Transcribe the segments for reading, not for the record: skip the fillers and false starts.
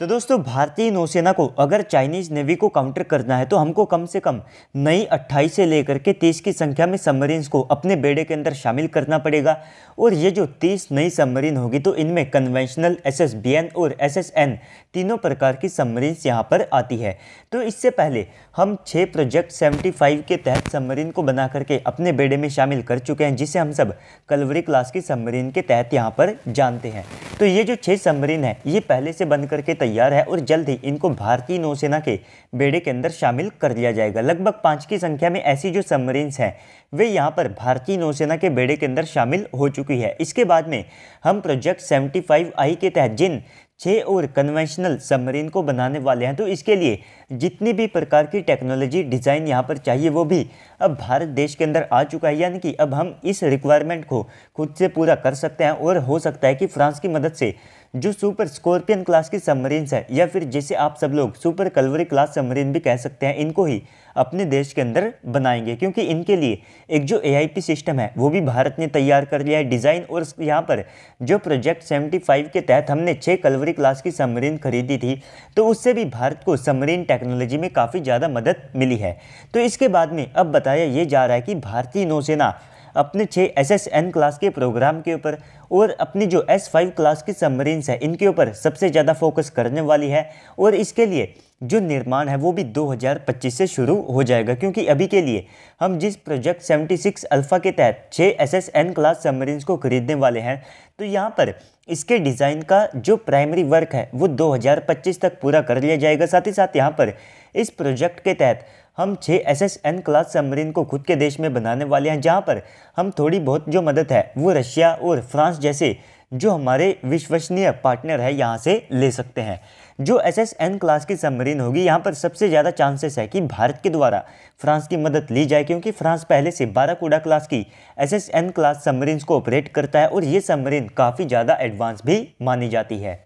तो दोस्तों भारतीय नौसेना को अगर चाइनीज नेवी को काउंटर करना है तो हमको कम से कम नई 28 से लेकर के 30 की संख्या में सबमरीन्स को अपने बेड़े के अंदर शामिल करना पड़ेगा। और ये जो 30 नई सबमरीन होगी तो इनमें कन्वेंशनल SSBN और SSN तीनों प्रकार की सबमरीन्स यहाँ पर आती है। तो इससे पहले हम 6 प्रोजेक्ट 75 के तहत सबमरीन को बना करके अपने बेड़े में शामिल कर चुके हैं, जिसे हम सब कलवरी क्लास की सबमरीन के तहत यहाँ पर जानते हैं। तो ये जो 6 सबमरीन है ये पहले से बन करके तैयार है और जल्द ही इनको भारतीय नौसेना के बेड़े के अंदर शामिल कर दिया जाएगा। लगभग 5 की संख्या में ऐसी जो सबमरीन्स हैं वे यहाँ पर भारतीय नौसेना के बेड़े के अंदर शामिल हो चुकी है। इसके बाद में हम प्रोजेक्ट 75I के तहत जिन 6 और कन्वेंशनल सबमरीन को बनाने वाले हैं, तो इसके लिए जितनी भी प्रकार की टेक्नोलॉजी डिज़ाइन यहाँ पर चाहिए वो भी अब भारत देश के अंदर आ चुका है। यानी कि अब हम इस रिक्वायरमेंट को खुद से पूरा कर सकते हैं और हो सकता है कि फ्रांस की मदद से जो सुपर स्कॉर्पियन क्लास की सबमरीन्स है या फिर जिसे आप सब लोग सुपर कलवरी क्लास सबमरीन भी कह सकते हैं, इनको ही अपने देश के अंदर बनाएंगे, क्योंकि इनके लिए एक जो AIP सिस्टम है वो भी भारत ने तैयार कर लिया है डिज़ाइन। और यहाँ पर जो प्रोजेक्ट 75 के तहत हमने 6 कलवरी क्लास की सबमरीन खरीदी थी तो उससे भी भारत को सबमरीन टेक्नोलॉजी में काफ़ी ज़्यादा मदद मिली है। तो इसके बाद में अब बताया ये जा रहा है कि भारतीय नौसेना अपने 6 SSN क्लास के प्रोग्राम के ऊपर और अपनी जो S5 क्लास की सबमरीन्स है इनके ऊपर सबसे ज़्यादा फोकस करने वाली है। और इसके लिए जो निर्माण है वो भी 2025 से शुरू हो जाएगा, क्योंकि अभी के लिए हम जिस प्रोजेक्ट 76 अल्फा के तहत 6 SSN क्लास सबमरीन्स को खरीदने वाले हैं तो यहाँ पर इसके डिज़ाइन का जो प्राइमरी वर्क है वो 2025 तक पूरा कर लिया जाएगा। साथ ही साथ यहाँ पर इस प्रोजेक्ट के तहत हम 6 SSN क्लास सबमरीन को खुद के देश में बनाने वाले हैं, जहाँ पर हम थोड़ी बहुत जो मदद है वो रशिया और फ्रांस जैसे जो हमारे विश्वसनीय पार्टनर है यहाँ से ले सकते हैं। जो SSN क्लास की सबमरीन होगी यहाँ पर सबसे ज़्यादा चांसेस है कि भारत के द्वारा फ्रांस की मदद ली जाए, क्योंकि फ्रांस पहले से बाराकूडा क्लास की SSN क्लास सबमरीन्स को ऑपरेट करता है और ये सबमरीन काफ़ी ज़्यादा एडवांस भी मानी जाती है।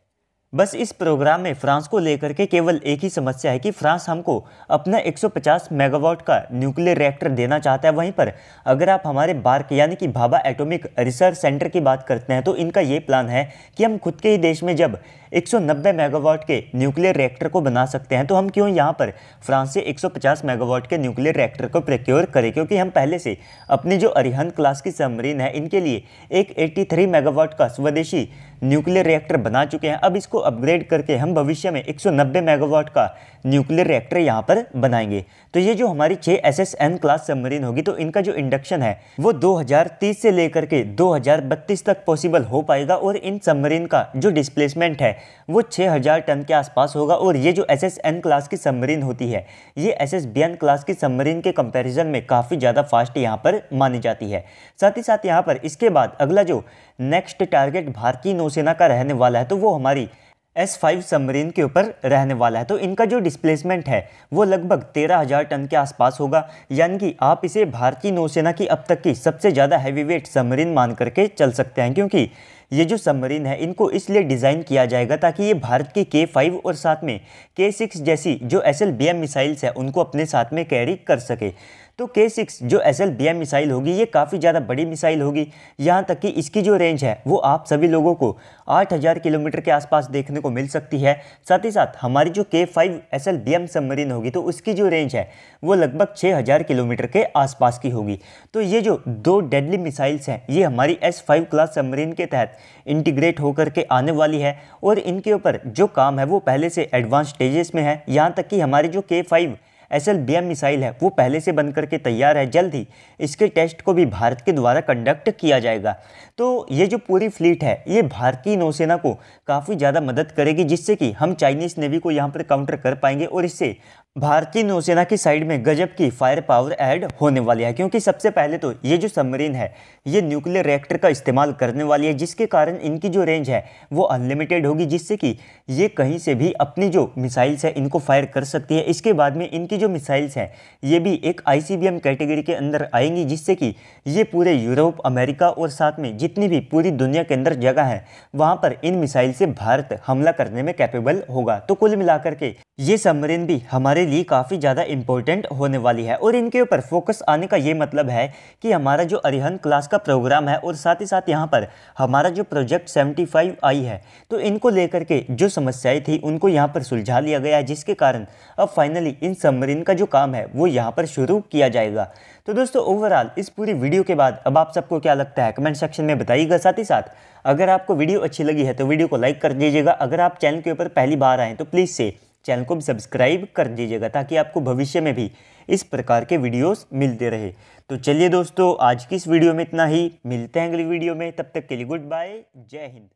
बस इस प्रोग्राम में फ्रांस को लेकर के केवल एक ही समस्या है कि फ्रांस हमको अपना 150 मेगावाट का न्यूक्लियर रिएक्टर देना चाहता है। वहीं पर अगर आप हमारे बार्क यानी कि भाभा एटॉमिक रिसर्च सेंटर की बात करते हैं तो इनका ये प्लान है कि हम खुद के ही देश में जब 190 मेगावाट के न्यूक्लियर रिएक्टर को बना सकते हैं तो हम क्यों यहाँ पर फ्रांस से 150 मेगावाट के न्यूक्लियर रिएक्टर को प्रोक्योर करें, क्योंकि हम पहले से अपनी जो अरिहंत क्लास की सबमरीन है इनके लिए एक 83 मेगावाट का स्वदेशी न्यूक्लियर रिएक्टर बना चुके हैं। अब इसको अपग्रेड करके हम भविष्य में 190 मेगावाट का न्यूक्लियर रिएक्टर यहाँ पर बनाएंगे। तो ये जो हमारी 6 SSN क्लास सबमरीन होगी तो इनका जो इंडक्शन है वो 2030 से लेकर के 2032 तक पॉसिबल हो पाएगा और इन सबमरीन का जो डिस्प्लेसमेंट है वो 6000 टन के आसपास होगा। और ये जो SSN क्लास की सबमरीन होती है ये SSBN क्लास की सबमरीन के कंपैरिजन में काफ़ी ज़्यादा फास्ट यहाँ पर मानी जाती है। साथ ही साथ यहाँ पर इसके बाद अगला जो नेक्स्ट टारगेट भारतीय नौसेना का रहने वाला है तो वो हमारी S5 सबमरीन के ऊपर रहने वाला है। तो इनका जो डिस्प्लेसमेंट है वो लगभग 13000 टन के आसपास होगा, यानी कि आप इसे भारतीय नौसेना की अब तक की सबसे ज़्यादा हैवीवेट सबमरीन मान करके चल सकते हैं, क्योंकि ये जो सबमरीन है इनको इसलिए डिज़ाइन किया जाएगा ताकि ये भारत की K5 और साथ में K6 जैसी जो SLBM मिसाइल्स है उनको अपने साथ में कैरी कर सके। तो K6 जो SLBM मिसाइल होगी ये काफ़ी ज़्यादा बड़ी मिसाइल होगी, यहाँ तक कि इसकी जो रेंज है वो आप सभी लोगों को 8000 किलोमीटर के आसपास देखने को मिल सकती है। साथ ही साथ हमारी जो K5 SLBM सबमरीन होगी तो उसकी जो रेंज है वो लगभग 6000 किलोमीटर के आसपास की होगी। तो ये जो 2 डेडली मिसाइल्स हैं ये हमारी S5 क्लास सबमरीन के तहत इंटीग्रेट होकर के आने वाली है और इनके ऊपर जो काम है वो पहले से एडवांस स्टेजेस में है। यहाँ तक कि हमारी जो K5 SLBM मिसाइल है वो पहले से बनकर के तैयार है, जल्द ही इसके टेस्ट को भी भारत के द्वारा कंडक्ट किया जाएगा। तो ये जो पूरी फ्लीट है ये भारतीय नौसेना को काफ़ी ज़्यादा मदद करेगी, जिससे कि हम चाइनीज़ नेवी को यहाँ पर काउंटर कर पाएंगे और इससे भारतीय नौसेना की साइड में गजब की फायर पावर ऐड होने वाली है। क्योंकि सबसे पहले तो ये जो सबमरीन है ये न्यूक्लियर रिएक्टर का इस्तेमाल करने वाली है, जिसके कारण इनकी जो रेंज है वो अनलिमिटेड होगी, जिससे कि ये कहीं से भी अपनी जो मिसाइल्स है इनको फायर कर सकती है। इसके बाद में इनकी जो मिसाइल्स हैं ये भी एक ICBM कैटेगरी के अंदर आएंगी, जिससे कि ये पूरे यूरोप, अमेरिका और साथ में जितनी भी पूरी दुनिया के अंदर जगह है वहाँ पर इन मिसाइल से भारत हमला करने में कैपेबल होगा। तो कुल मिलाकर के ये सबमरीन भी हमारे लिए काफ़ी ज़्यादा इम्पोर्टेंट होने वाली है और इनके ऊपर फोकस आने का ये मतलब है कि हमारा जो अरिहंत क्लास का प्रोग्राम है और साथ ही साथ यहाँ पर हमारा जो प्रोजेक्ट 75 आई है, तो इनको लेकर के जो समस्याएं थी उनको यहाँ पर सुलझा लिया गया है, जिसके कारण अब फाइनली इन सबमरीन का जो काम है वो यहाँ पर शुरू किया जाएगा। तो दोस्तों ओवरऑल इस पूरी वीडियो के बाद अब आप सबको क्या लगता है कमेंट सेक्शन में बताइएगा। साथ ही साथ अगर आपको वीडियो अच्छी लगी है तो वीडियो को लाइक कर दीजिएगा। अगर आप चैनल के ऊपर पहली बार आएँ तो प्लीज़ से चैनल को भी सब्सक्राइब कर दीजिएगा ताकि आपको भविष्य में भी इस प्रकार के वीडियोस मिलते रहे। तो चलिए दोस्तों आज की इस वीडियो में इतना ही, मिलते हैं अगली वीडियो में, तब तक के लिए गुड बाय, जय हिंद।